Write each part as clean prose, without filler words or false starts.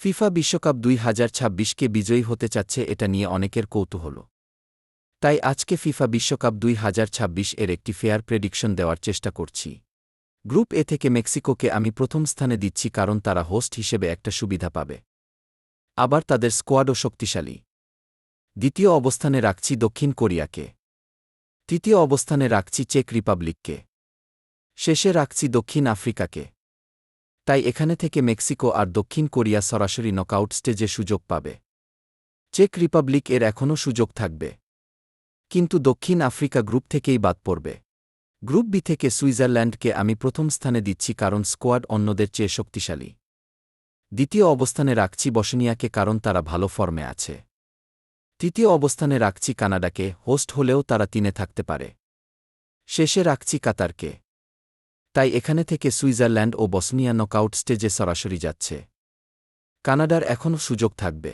FIFA বিশ্বকাপ 2026কে বিজয়ী হতে চাচ্ছে এটা নিয়ে অনেকের কৌতূহল। তাই আজকে ফিফা বিশ্বকাপ 2026 এর একটি ফেয়ার প্রেডিকশন দেওয়ার চেষ্টা করছি। গ্রুপ এ থেকে মেক্সিকোকে আমি প্রথম স্থানে দিচ্ছি কারণ তারা হোস্ট হিসেবে একটা সুবিধা পাবে। আবার তাদের স্কোয়াডও শক্তিশালী। দ্বিতীয় অবস্থানে রাখছি দক্ষিণ কোরিয়াকে। তৃতীয় অবস্থানে রাখছি চেক রিপাবলিককে। শেষে রাখছি দক্ষিণ আফ্রিকাকে। তাই এখানে থেকে মেক্সিকো আর দক্ষিণ কোরিয়া সরাসরি নকআউট স্টেজে সুযোগ পাবে। চেক রিপাবলিক এর এখনও সুযোগ থাকবে, কিন্তু দক্ষিণ আফ্রিকা গ্রুপ থেকেই বাদ পড়বে। গ্রুপ বি থেকে সুইজারল্যান্ডকে আমি প্রথম স্থানে দিচ্ছি কারণ স্কোয়াড অন্যদের চেয়ে শক্তিশালী। দ্বিতীয় অবস্থানে রাখছি বসনিয়াকে কারণ তারা ভালো ফর্মে আছে। তৃতীয় অবস্থানে রাখছি কানাডাকে, হোস্ট হলেও তারা তিনে থাকতে পারে। শেষে রাখছি কাতারকে। তাই এখানে থেকে সুইজারল্যান্ড ও বসনিয়া নকআউট স্টেজে সরাসরি যাচ্ছে। কানাডার এখনও সুযোগ থাকবে,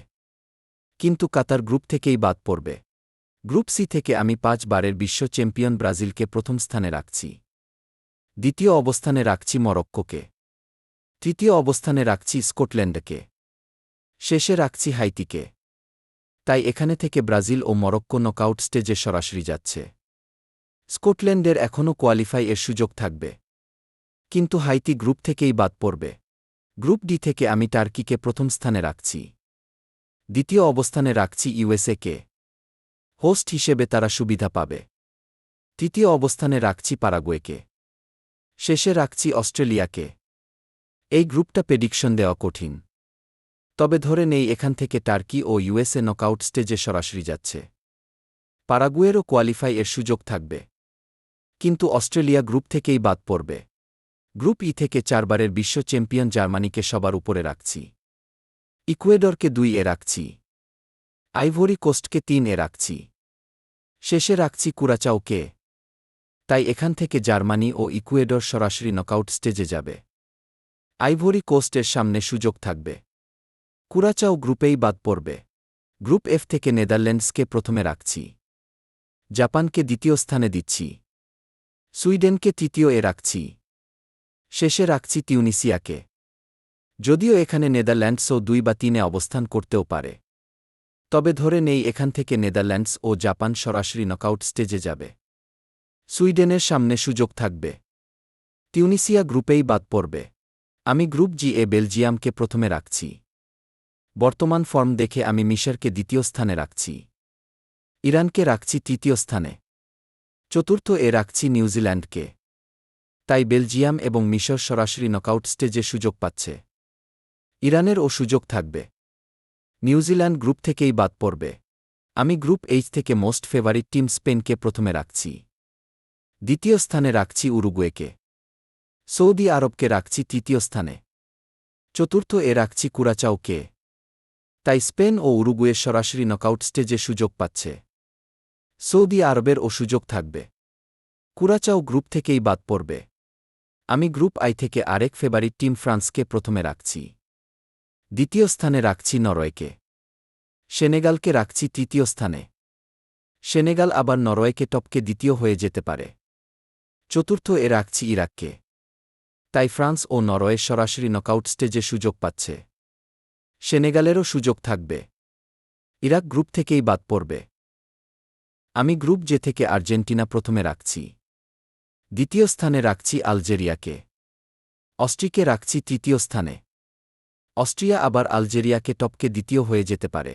কিন্তু কাতার গ্রুপ থেকেই বাদ পড়বে। গ্রুপ সি থেকে আমি 5 বারের বিশ্ব চ্যাম্পিয়ন ব্রাজিলকে প্রথম স্থানে রাখছি। দ্বিতীয় অবস্থানে রাখছি মরক্কোকে। তৃতীয় অবস্থানে রাখছি স্কটল্যান্ডকে। শেষে রাখছি হাইতিকে। তাই এখানে থেকে ব্রাজিল ও মরক্কো নকআউট স্টেজে সরাসরি যাচ্ছে। স্কটল্যান্ডের এখনও কোয়ালিফাই এর সুযোগ থাকবে, কিন্তু হাইতি গ্রুপ থেকেই বাদ পড়বে। গ্রুপ ডি থেকে আমি টার্কিকে প্রথম স্থানে রাখছি। দ্বিতীয় অবস্থানে রাখছি ইউএসএকে। হোস্ট হিসেবে তারা সুবিধা পাবে। তৃতীয় অবস্থানে রাখছি প্যারাগুয়েকে। শেষে রাখছি অস্ট্রেলিয়াকে। এই গ্রুপটা প্রেডিকশন দেওয়া কঠিন, তবে ধরে নেই এখান থেকে টার্কি ও ইউএসএ নকআউট স্টেজে সরাসরি যাচ্ছে। প্যারাগুয়েরও কোয়ালিফাই এর সুযোগ থাকবে, কিন্তু অস্ট্রেলিয়া গ্রুপ থেকেই বাদ পড়বে। গ্রুপ ই থেকে 4 বারের বিশ্ব চ্যাম্পিয়ন জার্মানিকে সবার উপরে রাখছি। ইকুয়েডরকে 2 এ রাখছি। আইভরি কোস্টকে 3 এ রাখছি। শেষে রাখছি কুরাচাওকে। তাই এখান থেকে জার্মানি ও ইকুয়েডর সরাসরি নকআউট স্টেজে যাবে। আইভরি কোস্টের সামনে সুযোগ থাকবে। কুরাচাও গ্রুপেই বাদ পড়বে। গ্রুপ এফ থেকে নেদারল্যান্ডসকে প্রথমে রাখছি। জাপানকে দ্বিতীয় স্থানে দিচ্ছি। সুইডেনকে তৃতীয় এ রাখছি। শেষে রাখছি তিউনিসিয়াকে। যদিও এখানে নেদারল্যান্ডসও 2 বা 3 এ অবস্থান করতেও পারে, তবে ধরে নেই এখান থেকে নেদারল্যান্ডস ও জাপান সরাসরি নকআউট স্টেজে যাবে। সুইডেনের সামনে সুযোগ থাকবে। তিউনিসিয়া গ্রুপেই বাদ পড়বে। আমি গ্রুপ জি এ বেলজিয়ামকে প্রথমে রাখছি। বর্তমান ফর্ম দেখে আমি মিশরকে দ্বিতীয় স্থানে রাখছি। ইরানকে রাখছি তৃতীয় স্থানে। চতুর্থ এ রাখছি নিউজিল্যান্ডকে। তাই বেলজিয়াম এবং মিশর সরাসরি নকআউট স্টেজে সুযোগ পাচ্ছে। ইরানেরও সুযোগ থাকবে। নিউজিল্যান্ড গ্রুপ থেকেই বাদ পড়বে। আমি গ্রুপ এইচ থেকে মোস্ট ফেভারিট টিম স্পেনকে প্রথমে রাখছি। দ্বিতীয় স্থানে রাখছি উরুগুয়েকে। সৌদি আরবকে রাখছি তৃতীয় স্থানে। চতুর্থ এ রাখছি কুরাচাওকে। তাই স্পেন ও উরুগুয়ে সরাসরি নকআউট স্টেজে সুযোগ পাচ্ছে। সৌদি আরবেরও সুযোগ থাকবে। কুরাচাও গ্রুপ থেকেই বাদ পড়বে। আমি গ্রুপ আই থেকে আরেক ফেভারিট টিম ফ্রান্সকে প্রথমে রাখছি। দ্বিতীয় স্থানে রাখছি নরওয়েকে। সেনেগালকে রাখছি তৃতীয় স্থানে। সেনেগাল আবার নরওয়েকে টপকে দ্বিতীয় হয়ে যেতে পারে। চতুর্থ এ রাখছি ইরাককে। তাই ফ্রান্স ও নরওয়ে সরাসরি নকআউট স্টেজে সুযোগ পাচ্ছে। সেনেগালেরও সুযোগ থাকবে। ইরাক গ্রুপ থেকেই বাদ পড়বে। আমি গ্রুপ জে থেকে আর্জেন্টিনা প্রথমে রাখছি। দ্বিতীয় স্থানে রাখছি আলজেরিয়াকে। অস্ট্রিয়াকে রাখছি তৃতীয় স্থানে। অস্ট্রিয়া আবার আলজেরিয়াকে টপকে দ্বিতীয় হয়ে যেতে পারে।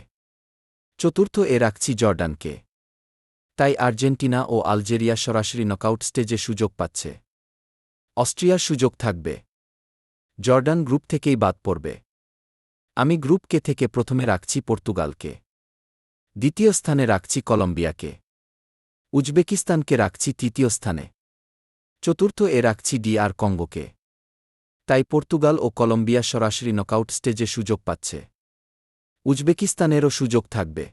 চতুর্থ এ রাখছি জর্ডানকে। তাই আর্জেন্টিনা ও আলজেরিয়া সরাসরি নকআউট স্টেজে সুযোগ পাচ্ছে। অস্ট্রিয়ার সুযোগ থাকবে। জর্ডান গ্রুপ থেকেই বাদ পড়বে। আমি গ্রুপ কে থেকে প্রথমে রাখছি পর্তুগালকে। দ্বিতীয় স্থানে রাখছি কলম্বিয়াকে। উজবেকিস্তানকে রাখছি তৃতীয় স্থানে। চতুর্থ এ রাখছি DR কঙ্গোকে। তাই পর্তুগাল ও কলম্বিয়া সরাসরি নকআউট স্টেজে সুযোগ পাচ্ছে। উজবেকিস্তানেরও সুযোগ থাকবে।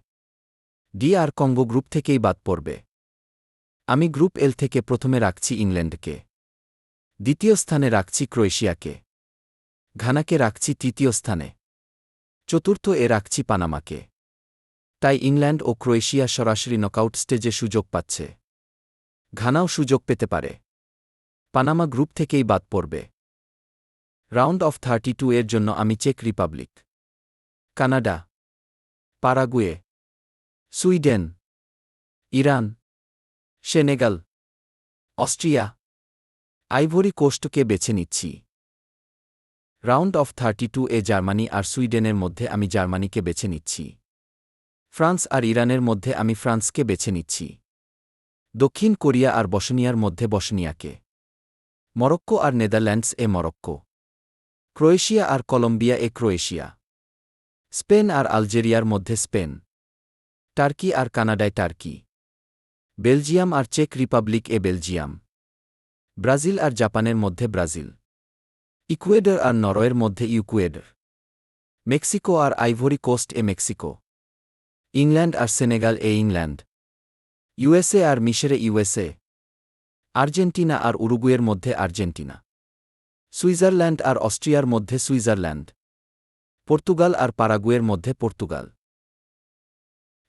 DR কঙ্গো গ্রুপ থেকেই বাদ পড়বে। আমি গ্রুপ এল থেকে প্রথমে রাখছি ইংল্যান্ডকে। দ্বিতীয় স্থানে রাখছি ক্রোয়েশিয়াকে। ঘানাকে রাখছি তৃতীয় স্থানে। চতুর্থ এ রাখছি পানামাকে। তাই ইংল্যান্ড ও ক্রোয়েশিয়া সরাসরি নকআউট স্টেজে সুযোগ পাচ্ছে। ঘানাও সুযোগ পেতে পারে। পানামা গ্রুপ থেকেই বাদ পড়বে। রাউন্ড অফ 32 এর জন্য আমি চেক Republic, Canada, Paraguay, Sweden, Iran, Senegal, Austria, Ivory কোস্টকে বেছে নিচ্ছি। রাউন্ড অফ 32 জার্মানি আর সুইডেনের মধ্যে আমি জার্মানিকে বেছে নিচ্ছি। ফ্রান্স আর ইরানের মধ্যে আমি ফ্রান্সকে বেছে নিচ্ছি। দক্ষিণ কোরিয়া আর বসনিয়ার মধ্যে বসনিয়াকে। মরক্কো আর নেদারল্যান্ডস মরক্কো। ক্রোয়েশিয়া আর কলম্বিয়া ক্রোয়েশিয়া। স্পেন আর আলজেরিয়ার মধ্যে স্পেন। টার্কি আর কানাডায় টার্কি। বেলজিয়াম আর চেক রিপাবলিক বেলজিয়াম। ব্রাজিল আর জাপানের মধ্যে ব্রাজিল। ইকুয়েডর আর নরওয়ের মধ্যে ইকুয়েডর। মেক্সিকো আর আইভরি কোস্ট মেক্সিকো। ইংল্যান্ড আর সেনেগাল ইংল্যান্ড। ইউএসএ আর মিশরে ইউএসএ। আর্জেন্টিনা আর উরুগুয়ের মধ্যে আর্জেন্টিনা। সুইজারল্যান্ড আর অস্ট্রিয়ার মধ্যে সুইজারল্যান্ড। পর্তুগাল আর পারাগুয়ের মধ্যে পর্তুগাল।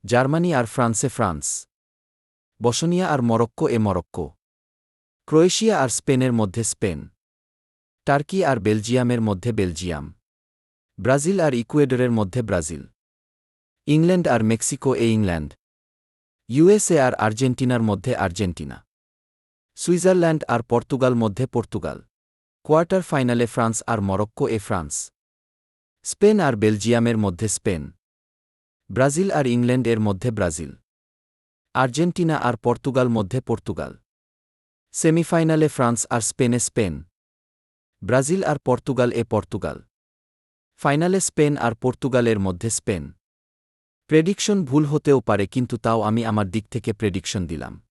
জার্মানি আর ফ্রান্সে ফ্রান্স। বসনিয়া আর মরক্কো মরক্কো। ক্রোয়েশিয়া আর স্পেনের মধ্যে স্পেন। টার্কি আর বেলজিয়ামের মধ্যে বেলজিয়াম। ব্রাজিল আর ইকুয়েডরের মধ্যে ব্রাজিল। ইংল্যান্ড আর মেক্সিকো ইংল্যান্ড। ইউএসএ আর আর্জেন্টিনার মধ্যে আর্জেন্টিনা। সুইজারল্যান্ড আর পর্তুগাল মধ্যে পর্তুগাল। কোয়ার্টার ফাইনালে ফ্রান্স আর মরক্কো ফ্রান্স। স্পেন আর বেলজিয়ামের মধ্যে স্পেন। ব্রাজিল আর ইংল্যান্ড মধ্যে ব্রাজিল। আর্জেন্টিনা আর পর্তুগাল মধ্যে পর্তুগাল। সেমিফাইনালে ফ্রান্স আর স্পেনে স্পেন। ব্রাজিল আর পর্তুগাল পর্তুগাল। ফাইনালে স্পেন আর পর্তুগালের মধ্যে স্পেন। প্রেডিকশন ভুল হতেও পারে, কিন্তু তাও আমি আমার দিক থেকে প্রেডিকশন দিলাম।